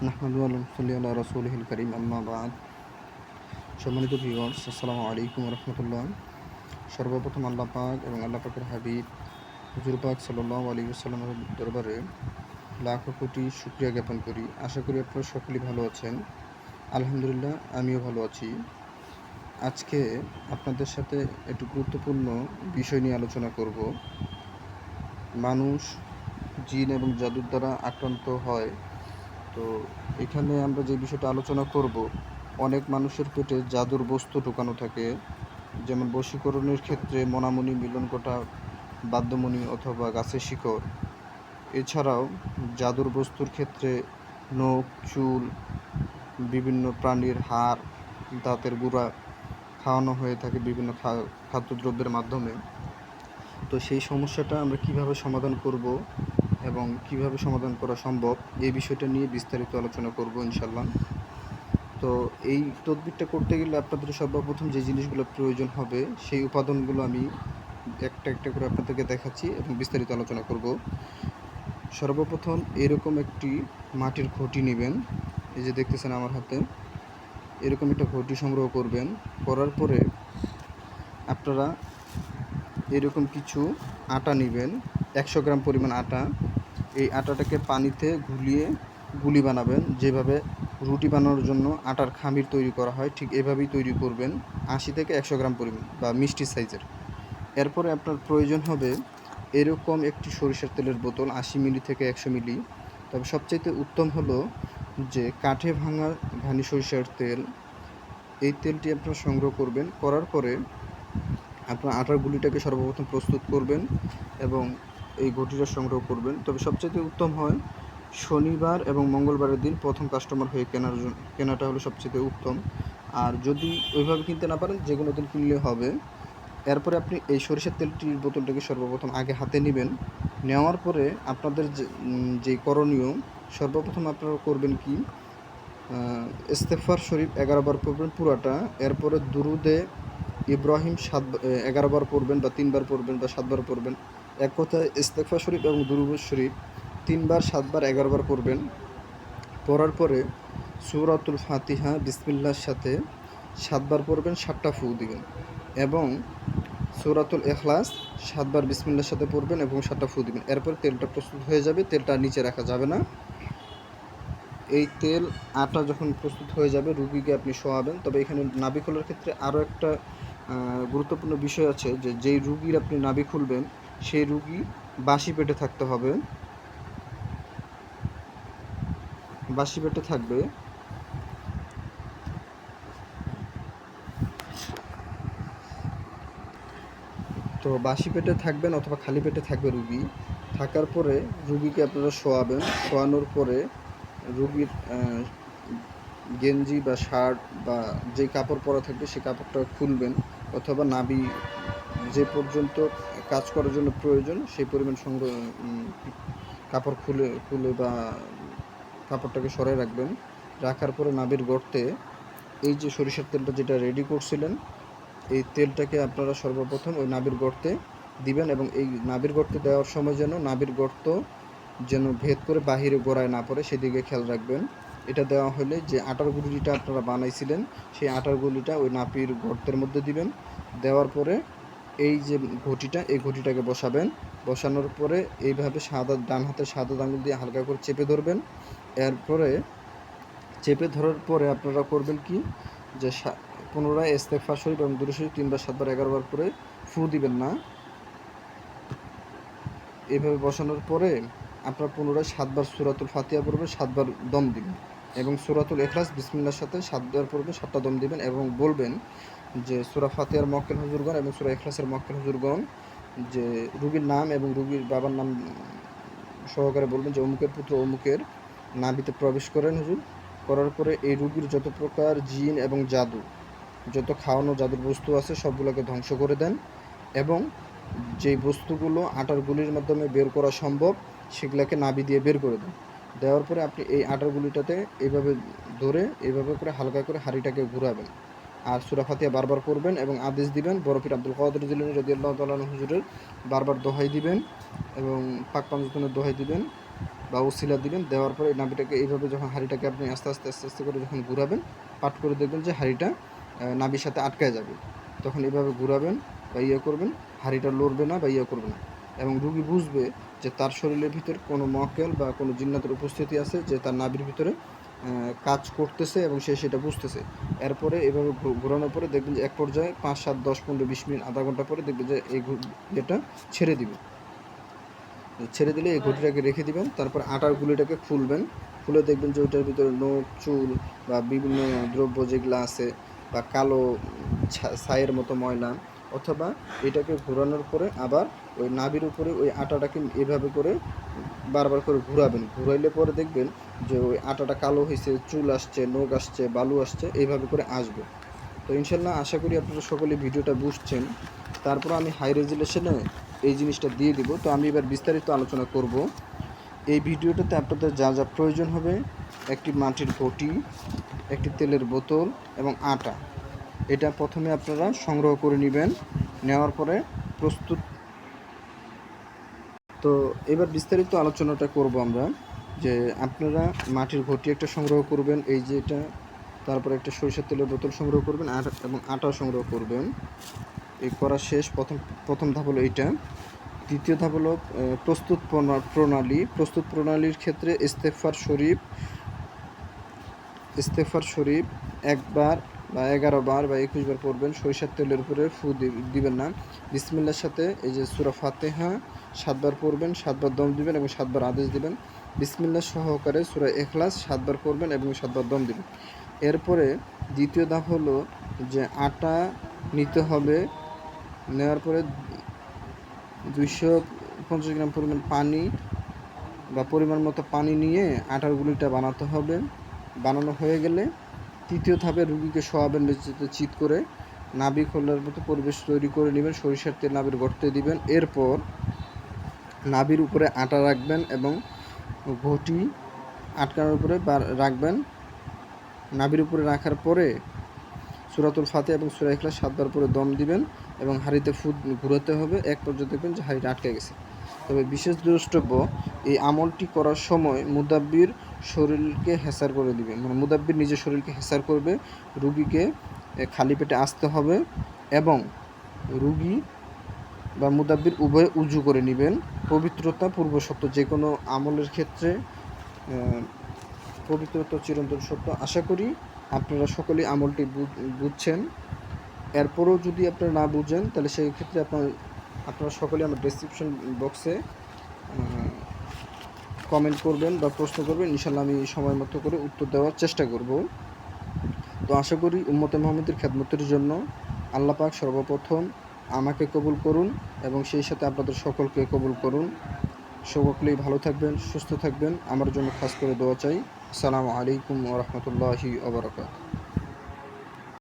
নাহমাদুহু ওয়া নুসাল্লি আলা রাসূলিহিল কারীম আম্মা বা'দ। সম্মানিত ভিউয়ার্স, আসসালামু আলাইকুম ওয়া রাহমাতুল্লাহ। সর্বপ্রথম আল্লাহ পাক এবং আল্লাহ পাকের হাবিব হুজুর পাক সাল্লাল্লাহু আলাইহি ওয়াসাল্লামের দরবারে লাখো কোটি শুকরিয়া জ্ঞাপন করি। আশা করি আপনারা সকলেই ভালো আছেন। আলহামদুলিল্লাহ, আমিও ভালো আছি। আজকে আপনাদের সাথে একটু গুরুত্বপূর্ণ বিষয় নিয়ে আলোচনা করব। মানুষ জিন এবং জাদুর দ্বারা আক্রান্ত হয়। তো এখানে আমরা যে বিষয়টা আলোচনা করব, অনেক মানুষের পেটে জাদুর বস্তু ঢোকানো থাকে, যেমন বশীকরণের ক্ষেত্রে মনামণি, মিলনকটা, বাদ্যমণি অথবা গাছের শিকড়। এছাড়াও জাদুর বস্তুর ক্ষেত্রে নখ, চুল, বিভিন্ন প্রাণীর হাড়, দাঁতের গুঁড়া খাওয়ানো হয়ে থাকে বিভিন্ন খাদ্যদ্রব্যের মাধ্যমে। তো সেই সমস্যাটা আমরা কিভাবে সমাধান করব এবং কিভাবে সমাধান করা সম্ভব, এই বিষয়টা নিয়ে বিস্তারিত আলোচনা করব ইনশাল্লাহ। তো এই তদবিরটা করতে গেলে আপনাদের সর্বপ্রথম যে জিনিসগুলো প্রয়োজন হবে, সেই উপাদানগুলো আমি একটা একটা করে আপনাদেরকে দেখাচ্ছি এবং বিস্তারিত আলোচনা করব। সর্বপ্রথম এরকম একটি মাটির ঘটি নেবেন। এই যে দেখতেছেন আমার হাতে, এরকম একটা ঘটি সংগ্রহ করবেন। করার পরে আপনারা এরকম কিছু আটা নেবেন, 100 গ্রাম পরিমাণ আটা। এই আটাটাকে পানিতে ঘুলিয়ে গুলি বানাবেন। যেভাবে রুটি বানানোর জন্য আটার খামির তৈরি করা হয়, ঠিক এভাবেই তৈরি করবেন, 80 থেকে 100 গ্রাম পরিমাণ বা মিষ্টি সাইজের। এরপরে আপনার প্রয়োজন হবে এরকম একটি সরিষার তেলের বোতল, 80 মিলি থেকে 100 মিলি। তবে সবচাইতে উত্তম হলো যে কাঠে ভাঙা ঘানি সরিষার তেল। এই তেলটি আপনারা সংগ্রহ করবেন। করার পরে আপনার আটার গুলিটাকে সর্বপ্রথম প্রস্তুত করবেন এবং এই ঘটিটা সংগ্রহ করবেন। তবে সবচাইতে উত্তম হয় শনিবার এবং মঙ্গলবারের দিন প্রথম কাস্টমার হয়ে কেনাটা হলো সবচেয়ে উত্তম। আর যদি ওইভাবে কিনতে না পারেন, যে কোনো দিন কিনলে হবে। এরপরে আপনি এই সরিষার তেলটির বোতলটাকে সর্বপ্রথম আগে হাতে নেবেন। নেওয়ার পরে আপনাদের যে করণীয়, সর্বপ্রথম আপনারা করবেন কি, ইস্তেগফার শরীফ 11 বার পড়বেন পুরাটা। এরপরে দুরুদে ইব্রাহিম 11 বার পড়বেন বা 3 বার পড়বেন বা 7 বার পড়বেন। এক কথায় ইস্তেগফার শরীফ এবং দুরুদ শরীফ 3 বার, 7 বার, 11 বার পড়বেন। পড়ার পরে সূরাতুল ফাতিহা বিসমিল্লাহর সাথে 7 বার পড়বেন, 7টা ফু দিবেন। এবং সূরাতুল ইখলাস 7 বার বিসমিল্লাহর সাথে পড়বেন এবং 7টা ফু দিবেন। এরপর তেলটা প্রস্তুত হয়ে যাবে। তেলটা নিচে রাখা যাবে না। এই তেল আটা যখন প্রস্তুত হয়ে যাবে, রুগীকে আপনি শোয়াবেন। তবে এখানে নাভি খোলার ক্ষেত্রে আরও একটা গুরুত্বপূর্ণ বিষয় আছে, যে যেই রুগীর আপনি নাভি খুলবেন, সেই রুগী বাসি পেটে থাকতে হবে, বাসি পেটে থাকবে। তো বাসি পেটে থাকবেন অথবা খালি পেটে থাকবে রুগী। থাকার পরে রুগীকে আপনারা শোয়াবেন। শোয়ানোর পরে রুগীর গেঞ্জি বা শার্ট বা যে কাপড় পরা থাকবে সেই কাপড়টা খুলবেন, অথবা নাভি যে পর্যন্ত কাজ করার জন্য প্রয়োজন সেই পরিমাণ কাপড় খুলে বা কাপড়টাকে সরাই রাখবেন। রাখার পরে নাভির গর্তে এই যে সরিষার তেলটা যেটা রেডি করছিলেন, এই তেলটাকে আপনারা সর্বপ্রথম ওই নাভির গর্তে দিবেন। এবং এই নাভির গর্তে দেওয়ার সময় নাভির গর্ত যেন ভেদ করে বাহিরে গোড়ায় না পড়ে, সেদিকে খেয়াল রাখবেন। এটা দেওয়া হলে যে আটার গুলিটা আপনারা বানাইছিলেন, সেই আটার গুলিটা ওই নাভির গর্তের মধ্যে দিবেন। দেওয়ার পরে এই যে এই ঘটিটাকে বসাবেন। বসানোর পরে এইভাবে ডান হাতের সাদা আঙুল দিয়ে হালকা করে চেপে ধরবেন। এরপরে চেপে ধরার পরে আপনারা করবেন কি, যে পুনরায় ইস্তেগফার শরীফ এবং দুরূদ শরীফ 3 বার, 7 বার, 11 বার করে ফু দিবেন না। এইভাবে বসানোর পরে আপনারা পুনরায় 7 বার সূরাতুল ফাতিহা পড়বেন, 7 বার দম দিবেন। এবং সূরাতুল ইখলাস বিসমিল্লাহর সাথে 7 বার পড়বেন, 7টা দম দিবেন এবং বলবেন যে সূরা ফাতিহার মক্কেল হুজুরগণ এবং সূরা ইখলাসের মক্কেল হুজুরগণ, যে রুগীর নাম এবং রুগীর বাবার নাম সহকারে বলবেন যে অমুকের পুত্র অমুকের নাভিতে প্রবেশ করেন হুজুর। করার পরে এই রুগীর যত প্রকার জিন এবং জাদু, যত খাওয়ানো জাদুর বস্তু আছে, সবগুলোকে ধ্বংস করে দেন। এবং যেই বস্তুগুলো আটার গুলির মাধ্যমে বের করা সম্ভব, সেগুলোকে নাভি দিয়ে বের করে দেন। দেওয়ার পরে আপনি এই আটার গুলিটাতে এইভাবে ধরে এইভাবে করে হালকা করে হাঁড়িটাকে ঘুরাবেন। আর সূরা ফাতিহা বারবার পড়বেন এবং আদেশ দিবেন বড় পীর আব্দুল কাদের জিলানী রাদিয়াল্লাহু তাআলা আনহু হুজুরের বারবার দোহাই দিবেন এবং পাক পাঞ্জতনের দোহাই দিবেন। বা ওসিলা দিবেন। দেওয়ার পরে এই নাভিটাকে এইভাবে যখন হাঁড়িটাকে আপনি আস্তে আস্তে আস্তে আস্তে করে যখন ঘুরাবেন, পাট করে দেখবেন যে হাঁড়িটা নাভির সাথে আটকায় যাবে। তখন এইভাবে ঘুরাবেন বা করবেন, হাঁড়িটা লড়বে না বা করবে না, এবং রুগী বুঝবে যে তার শরীরের ভিতর কোনো মক্কেল বা কোনো জিন্নাতের উপস্থিতি আছে, যে তার নাভির ভিতরে কাজ করতেছে এবং সে সেটা বুঝতেছে। এরপরে এভাবে ঘোরানোর পরে দেখবেন যে এক পর্যায়ে 5, 7, 10, 15, 20 মিনিট, আধা ঘন্টা পরে দেখবেন যে এই এটা ছেড়ে দিবে। ছেড়ে দিলে এই ঘটিটাকে রেখে দিবেন। তারপর আটার গুলিটাকে খুলবেন। খুলে দেখবেন যে ওইটার ভিতরে নখ, চুল বা বিভিন্ন দ্রব্য যেগুলো আছে বা কালো ছাইয়ের মতো ময়লা, অথবা এটাকে ঘোরানোর পরে আবার ওই নাভির উপরে ওই আটাটাকে এভাবে করে বারবার করে ঘুরাবেন। ঘুরাইলে পরে দেখবেন যে ওই আটাটা কালো হয়েছে, চুল আসছে, নখ আসছে, বালু আসছে, এইভাবে করে আসবে। তো ইনশাল্লাহ আশা করি আপনারা সকলে ভিডিওটা বুঝছেন। তারপর আমি হাই রেজুলেশনে এই জিনিসটা দিয়ে দিব। তো আমি এবার বিস্তারিত আলোচনা করব। এই ভিডিওটাতে আপনাদের যা যা প্রয়োজন হবে: একটি মাটির ঘটি, একটি তেলের বোতল এবং আটা। এটা প্রথমে আপনারা সংগ্রহ করে নেবেন। নেওয়ার পরে প্রস্তুত। তো এবার বিস্তারিত আলোচনাটা করব আমরা, যে আপনারা মাটির ঘটি একটা সংগ্রহ করবেন, এই যে এটা। তারপরে একটা সরিষার তেলের বোতল সংগ্রহ করবেন এবং আটাও সংগ্রহ করবেন। এই করা শেষ। প্রথম ধাপ হলো এইটা। দ্বিতীয় ধাপ হলো প্রস্তুত প্রণালী। প্রস্তুত প্রণালীর ক্ষেত্রে ইস্তেগফার শরীফ 1 বার বা 11 বার বা 21 বার পড়বেন। সরিষার তেলের উপরে ফু দিবেন না। বিসমিল্লাহর সাথে এই যে সূরা ফাতিহা 7 বার পড়বেন, 7 বার দম দিবেন এবং 7 বার আদেশ দিবেন। বিসমিল্লাহ সহকারে সূরা ইখলাস 7 বার পড়বেন এবং 7 বার দম দিবেন। এরপরে দ্বিতীয় ধাপ হলো যে আটা নিতে হবে। নেওয়ার পরে 250 গ্রাম পরিমাণ পানি বা পরিমাণ মতো পানি নিয়ে আটার গুলিটা বানাতে হবে। বানানো হয়ে গেলে তৃতীয় ধাপে রুগীকে শোয়াবেন মেঝেতে চিৎ করে। নাভি খোলার মতো পরিবেশ তৈরি করে নেবেন। সরিষার তেল নাভির গর্তে দিবেন। এরপর নাভির উপরে আটা রাখবেন এবং ঘটি আটকানোর উপরে রাখবেন। নাভির উপরে রাখার পরে সূরাতুল ফাতিহা এবং সূরা ইখলাস 7 বার পরে দম দিবেন এবং হাঁড়িতে ফুট ঘুরাতে হবে। এক পর্যায়ে দেখবেন যে হাঁড়িটা আটকে গেছে। তবে বিশেষ দ্রষ্টব্য, এই আমলটি করার সময় মুদাব্বির শরীরকে হেঁচার করে দিবে, মানে মুদাব্বির নিজের শরীরকে হেঁচার করবে। রুগীকে খালি পেটে আসতে হবে এবং রুগী বা মুদাব্বির উভয়ে উজু করে নেবেন। পবিত্রতা পূর্বশর্ত। যে কোনো আমলের ক্ষেত্রে পবিত্রতা চিরন্তন সত্য। আশা করি আপনারা সকলেই আমলটি বুঝছেন। এরপরও যদি আপনারা না বুঝেন, তাহলে সেই ক্ষেত্রে আপনারা সকলে আমার ডেসক্রিপশন বক্সে কমেন্ট করবেন বা প্রশ্ন করবেন। ইনশাল্লাহ আমি সময় মতো করে উত্তর দেওয়ার চেষ্টা করব। তো আশা করি উম্মতে মুহাম্মদের খেদমতের জন্য আল্লাহ পাক সর্বপ্রথম আমাকে কবুল করুন এবং সেই সাথে আপনাদের সকলকে কবুল করুন। সকলেই ভালো থাকবেন, সুস্থ থাকবেন। আমার জন্য খাস করে দোয়া চাই। আসসালামু আলাইকুম ওয়া রাহমাতুল্লাহি ওয়া বারাকাতুহু।